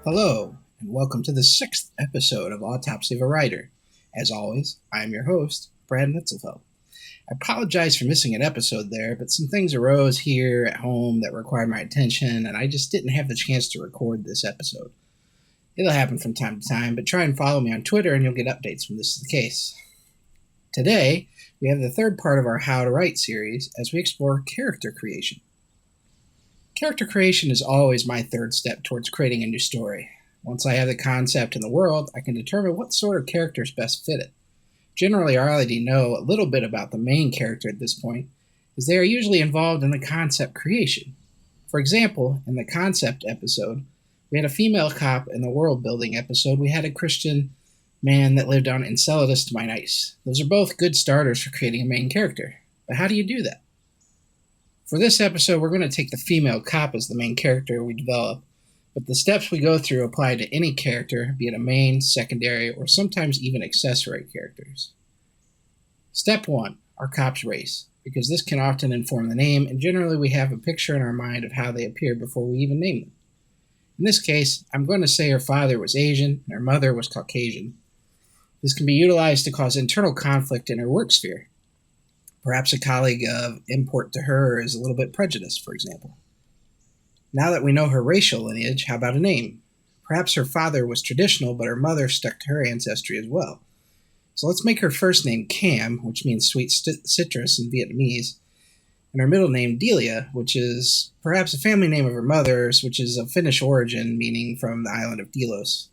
Hello, and welcome to the 6th episode of Autopsy of a Writer. As always, I am your host, Brad Mitzelfeld. I apologize for missing an episode there, but some things arose here at home that required my attention, and I just didn't have the chance to record this episode. It'll happen from time to time, but try and follow me on Twitter and you'll get updates when this is the case. Today, we have the third part of our How to Write series as we explore character creation. Character creation is always my third step towards creating a new story. Once I have the concept and the world, I can determine what sort of characters best fit it. Generally, I already know a little bit about the main character at this point, as they are usually involved in the concept creation. For example, in the concept episode, we had a female cop. In the world building episode, we had a Christian man that lived on Enceladus to my nice. Those are both good starters for creating a main character. But how do you do that? For this episode, we're going to take the female cop as the main character we develop, but the steps we go through apply to any character, be it a main, secondary, or sometimes even accessory characters. Step 1, our cop's race, because this can often inform the name, and generally we have a picture in our mind of how they appear before we even name them. In this case, I'm going to say her father was Asian and her mother was Caucasian. This can be utilized to cause internal conflict in her work sphere. Perhaps a colleague of import to her is a little bit prejudiced, for example. Now that we know her racial lineage, how about a name? Perhaps her father was traditional, but her mother stuck to her ancestry as well. So let's make her first name Cam, which means sweet citrus in Vietnamese, and her middle name Delia, which is perhaps a family name of her mother's, which is of Finnish origin, meaning from the island of Delos.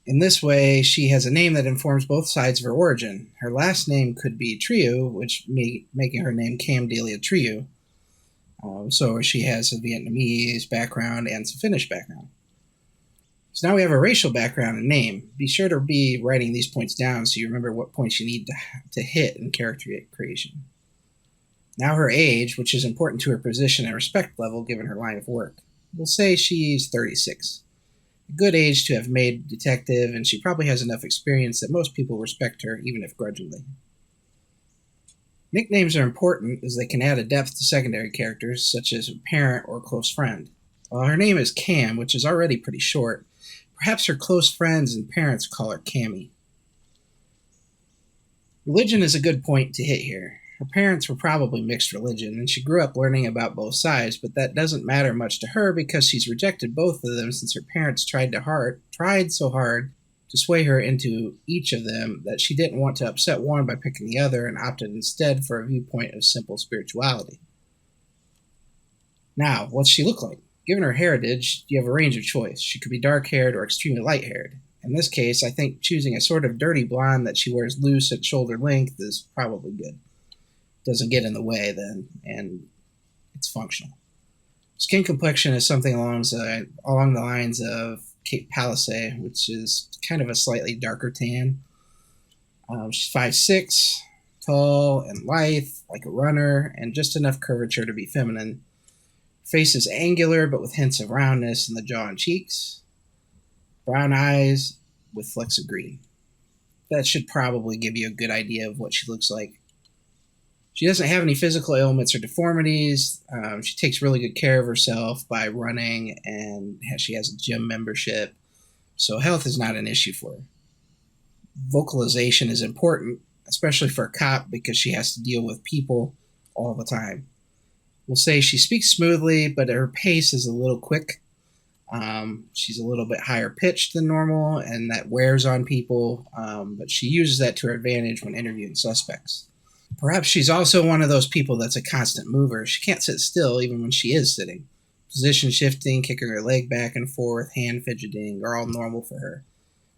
In this way, she has a name that informs both sides of her origin. Her last name could be Trieu, which making her name Cam Delia Trieu. So she has a Vietnamese background and some Finnish background. So now we have a racial background and name. Be sure to be writing these points down so you remember what points you need to hit in character creation. Now her age, which is important to her position and respect level given her line of work. We'll say she's 36. A good age to have made detective, and she probably has enough experience that most people respect her, even if grudgingly. Nicknames are important as they can add a depth to secondary characters, such as a parent or close friend. While her name is Cam, which is already pretty short, perhaps her close friends and parents call her Cammy. Religion is a good point to hit here. Her parents were probably mixed religion, and she grew up learning about both sides, but that doesn't matter much to her because she's rejected both of them since her parents tried so hard to sway her into each of them that she didn't want to upset one by picking the other and opted instead for a viewpoint of simple spirituality. Now, what's she look like? Given her heritage, you have a range of choice. She could be dark-haired or extremely light-haired. In this case, I think choosing a sort of dirty blonde that she wears loose at shoulder length is probably good. Doesn't get in the way then, and it's functional. Skin complexion is something along the lines of Cape Palisade, which is kind of a slightly darker tan. She's 5'6", tall and lithe, like a runner, and just enough curvature to be feminine. Face is angular, but with hints of roundness in the jaw and cheeks. Brown eyes with flecks of green. That should probably give you a good idea of what she looks like. She doesn't have any physical ailments or deformities. She takes really good care of herself by running, and she has a gym membership. So health is not an issue for her. Vocalization is important, especially for a cop because she has to deal with people all the time. We'll say she speaks smoothly, but her pace is a little quick. She's a little bit higher pitched than normal, and that wears on people, but she uses that to her advantage when interviewing suspects. Perhaps she's also one of those people that's a constant mover. She can't sit still even when she is sitting. Position shifting, kicking her leg back and forth, hand fidgeting are all normal for her.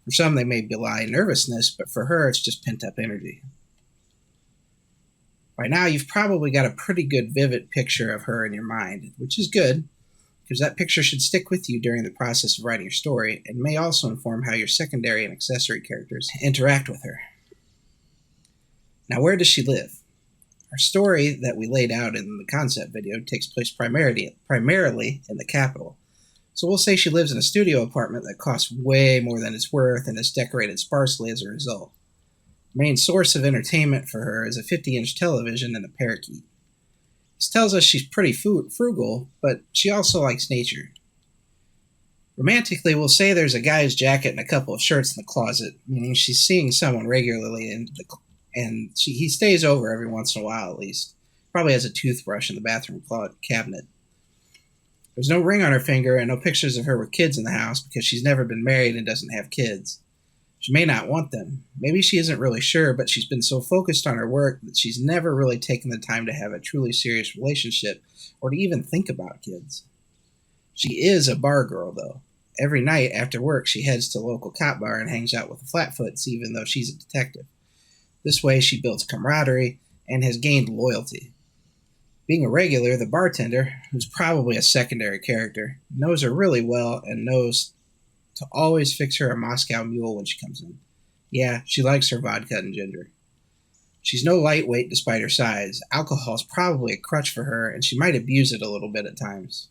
For some, they may belie nervousness, but for her, it's just pent-up energy. By now, you've probably got a pretty good vivid picture of her in your mind, which is good, because that picture should stick with you during the process of writing your story, and may also inform how your secondary and accessory characters interact with her. Now, where does she live? Our story that we laid out in the concept video takes place primarily in the capital. So we'll say she lives in a studio apartment that costs way more than it's worth and is decorated sparsely as a result. The main source of entertainment for her is a 50-inch television and a parakeet. This tells us she's pretty frugal, but she also likes nature. Romantically, we'll say there's a guy's jacket and a couple of shirts in the closet, meaning she's seeing someone regularly, and he stays over every once in a while at least. Probably has a toothbrush in the bathroom cabinet. There's no ring on her finger and no pictures of her with kids in the house because she's never been married and doesn't have kids. She may not want them. Maybe she isn't really sure, but she's been so focused on her work that she's never really taken the time to have a truly serious relationship or to even think about kids. She is a bar girl, though. Every night after work, she heads to a local cop bar and hangs out with the Flatfoots, even though she's a detective. This way, she builds camaraderie and has gained loyalty. Being a regular, the bartender, who's probably a secondary character, knows her really well and knows to always fix her a Moscow Mule when she comes in. Yeah, she likes her vodka and ginger. She's no lightweight despite her size. Alcohol's probably a crutch for her, and she might abuse it a little bit at times.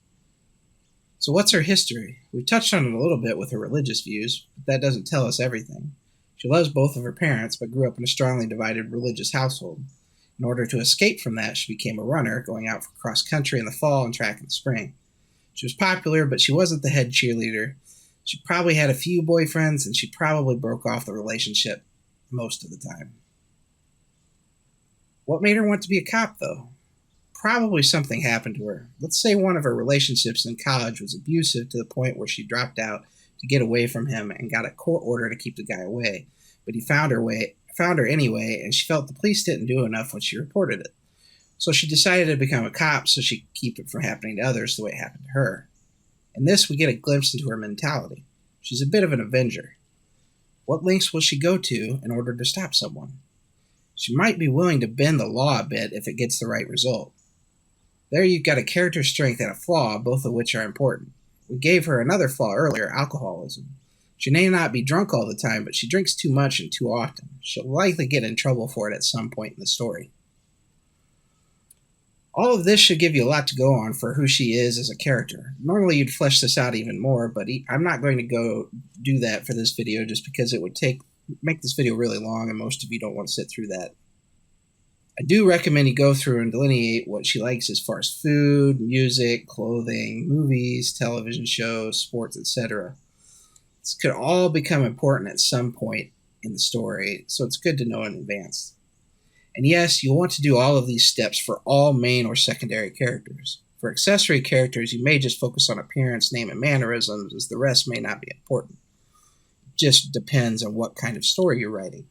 So what's her history? We've touched on it a little bit with her religious views, but that doesn't tell us everything. She loves both of her parents, but grew up in a strongly divided religious household. In order to escape from that, she became a runner, going out for cross-country in the fall and track in the spring. She was popular, but she wasn't the head cheerleader. She probably had a few boyfriends, and she probably broke off the relationship most of the time. What made her want to be a cop, though? Probably something happened to her. Let's say one of her relationships in college was abusive to the point where she dropped out to get away from him and got a court order to keep the guy away. But he found her anyway, and she felt the police didn't do enough when she reported it. So she decided to become a cop so she could keep it from happening to others the way it happened to her. In this, we get a glimpse into her mentality. She's a bit of an avenger. What lengths will she go to in order to stop someone? She might be willing to bend the law a bit if it gets the right result. There you've got a character strength and a flaw, both of which are important. We gave her another flaw earlier, alcoholism. She may not be drunk all the time, but she drinks too much and too often. She'll likely get in trouble for it at some point in the story. All of this should give you a lot to go on for who she is as a character. Normally you'd flesh this out even more, but I'm not going to go do that for this video just because it would make this video really long and most of you don't want to sit through that. I do recommend you go through and delineate what she likes as far as food, music, clothing, movies, television shows, sports, etc. This could all become important at some point in the story, so it's good to know in advance. And yes, you'll want to do all of these steps for all main or secondary characters. For accessory characters, you may just focus on appearance, name, and mannerisms, as the rest may not be important. It just depends on what kind of story you're writing.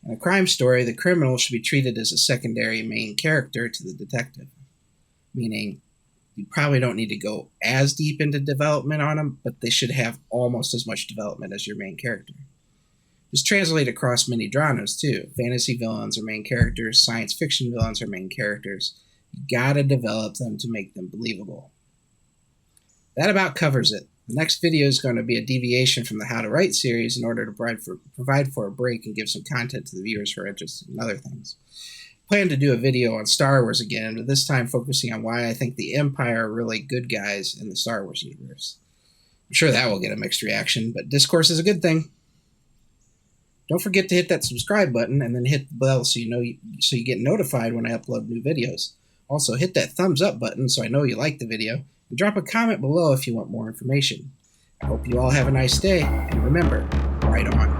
In a crime story, the criminal should be treated as a secondary main character to the detective, meaning you probably don't need to go as deep into development on them, but they should have almost as much development as your main character. This translates across many genres too. Fantasy villains are main characters, science fiction villains are main characters. You gotta develop them to make them believable. That about covers it. The next video is going to be a deviation from the How to Write series in order to provide for a break and give some content to the viewers who are interested in other things. I plan to do a video on Star Wars again, but this time focusing on why I think the Empire are really good guys in the Star Wars universe. I'm sure that will get a mixed reaction, but discourse is a good thing. Don't forget to hit that subscribe button and then hit the bell so you get notified when I upload new videos. Also, hit that thumbs up button so I know you like the video, and drop a comment below if you want more information. I hope you all have a nice day, and remember, write on.